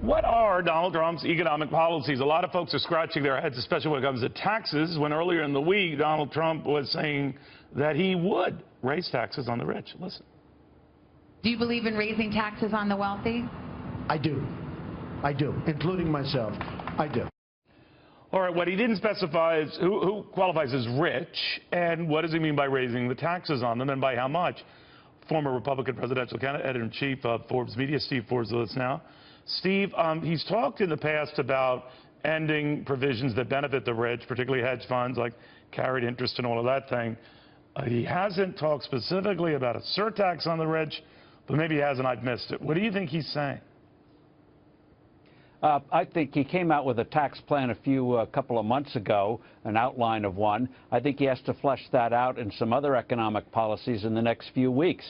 What are Donald Trump's economic policies? A lot of folks are scratching their heads, especially when it comes to taxes, when earlier in the week Donald Trump was saying that he would raise taxes on the rich. Listen. Do you believe in raising taxes on the wealthy? I do. I do, including myself. I do. All right, what he didn't specify is who qualifies as rich, and what does he mean by raising the taxes on them, and by how much. Former Republican presidential candidate, editor-in-chief of Forbes Media, Steve Forbes, with us now. Steve, he's talked in the past about ending provisions that benefit the rich, particularly hedge funds, like carried interest and all of that thing. He hasn't talked specifically about a surtax on the rich, but maybe he has and I've missed it. What do you think he's saying? I think he came out with a tax plan a couple of months ago, an outline of one. I think he has to flesh that out in some other economic policies in the next few weeks.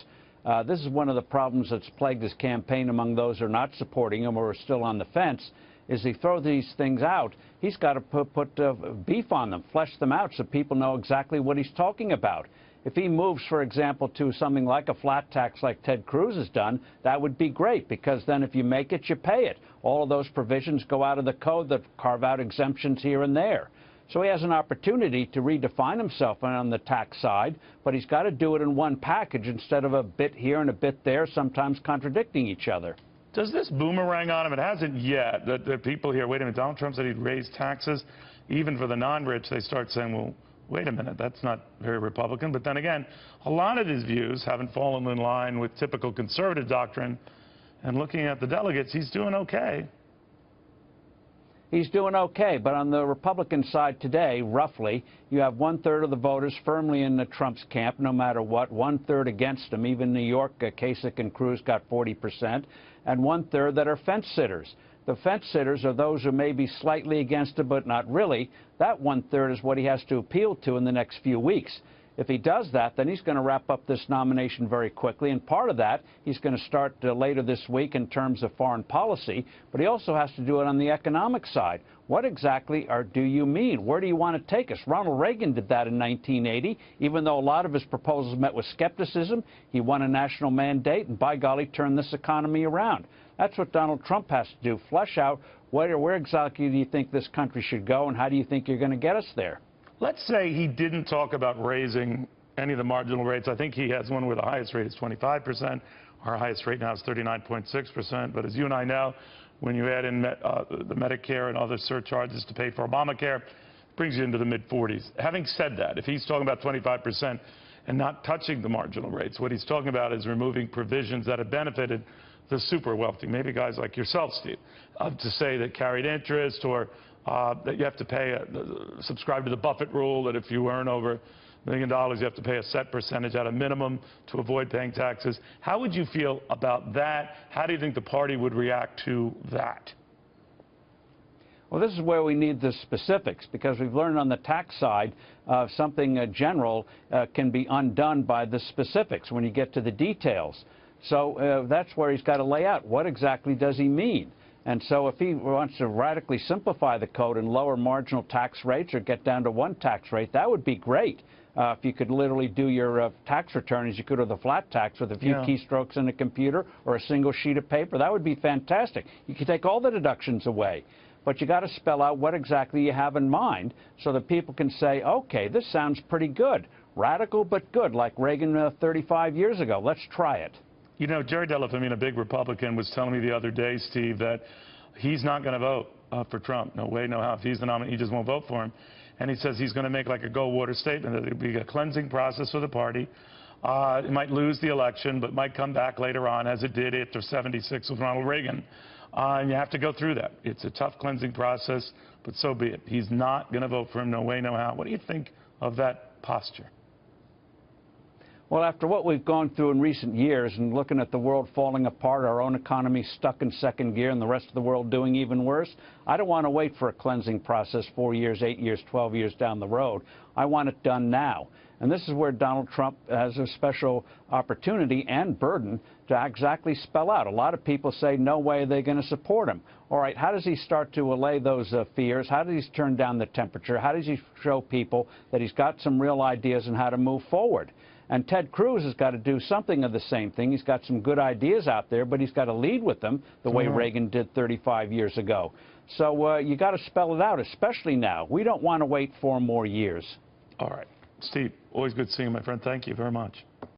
This is one of the problems that's plagued his campaign among those who are not supporting him or are still on the fence, is he throws these things out. He's got to put beef on them, flesh them out so people know exactly what he's talking about. If he moves, for example, to something like a flat tax like Ted Cruz has done, that would be great, because then if you make it, you pay it. All of those provisions go out of the code that carve out exemptions here and there. So he has an opportunity to redefine himself on the tax side, but he's got to do it in one package instead of a bit here and a bit there, sometimes contradicting each other. Does this boomerang on him? It hasn't yet. The people here, wait a minute, Donald Trump said he'd raise taxes. Even for the non-rich, they start saying, well, wait a minute, that's not very Republican. But then again, a lot of his views haven't fallen in line with typical conservative doctrine. And looking at the delegates, he's doing okay. He's doing okay, but on the Republican side today, roughly, you have 1/3 of the voters firmly in the Trump's camp, no matter what, 1/3 against him. Even New York, Kasich and Cruz got 40%, and 1/3 that are fence sitters. The fence sitters are those who may be slightly against him, but not really. That 1/3 is what he has to appeal to in the next few weeks. If he does that, then he's going to wrap up this nomination very quickly, and part of that he's going to start later this week in terms of foreign policy, but he also has to do it on the economic side. What exactly do you mean? Where do you want to take us? Ronald Reagan did that in 1980. Even though a lot of his proposals met with skepticism, he won a national mandate and, by golly, turned this economy around. That's what Donald Trump has to do, flesh out where exactly do you think this country should go, and how do you think you're going to get us there? Let's say he didn't talk about raising any of the marginal rates. I think he has one where the highest rate is 25%. Our highest rate now is 39.6%. But as you and I know, when you add in the Medicare and other surcharges to pay for Obamacare, it brings you into the mid-40s. Having said that, if he's talking about 25% and not touching the marginal rates, what he's talking about is removing provisions that have benefited the super wealthy, maybe guys like yourself, Steve, to say that carried interest or that you have to pay, subscribe to the Buffett rule, that if you earn over $1 million, you have to pay a set percentage at a minimum to avoid paying taxes. How would you feel about that? How do you think the party would react to that? Well, this is where we need the specifics, because we've learned on the tax side something general can be undone by the specifics when you get to the details. So that's where he's got to lay out what exactly does he mean. And so if he wants to radically simplify the code and lower marginal tax rates or get down to one tax rate, that would be great. If you could literally do your tax return as you could with a flat tax with a few keystrokes in a computer or a single sheet of paper, that would be fantastic. You could take all the deductions away. But you got to spell out what exactly you have in mind so that people can say, okay, this sounds pretty good. Radical but good, like Reagan 35 years ago. Let's try it. You know, Jerry Delafamina, a big Republican, was telling me the other day, Steve, that he's not going to vote for Trump. No way, no how. If he's the nominee, he just won't vote for him. And he says he's going to make like a go-water statement, that it'll be a cleansing process for the party. It might lose the election, but might come back later on, as it did after '76 with Ronald Reagan. And you have to go through that. It's a tough cleansing process, but so be it. He's not going to vote for him. No way, no how. What do you think of that posture? Well, after what we've gone through in recent years and looking at the world falling apart, our own economy stuck in second gear and the rest of the world doing even worse, I don't want to wait for a cleansing process 4 years, 8 years, 12 years down the road. I want it done now. And this is where Donald Trump has a special opportunity and burden to exactly spell out. A lot of people say, no way are they going to support him. All right, how does he start to allay those fears? How does he turn down the temperature? How does he show people that he's got some real ideas on how to move forward? And Ted Cruz has got to do something of the same thing. He's got some good ideas out there, but he's got to lead with them the way Reagan did 35 years ago. So you got to spell it out, especially now. We don't want to wait 4 more years. All right. Steve, always good seeing you, my friend. Thank you very much.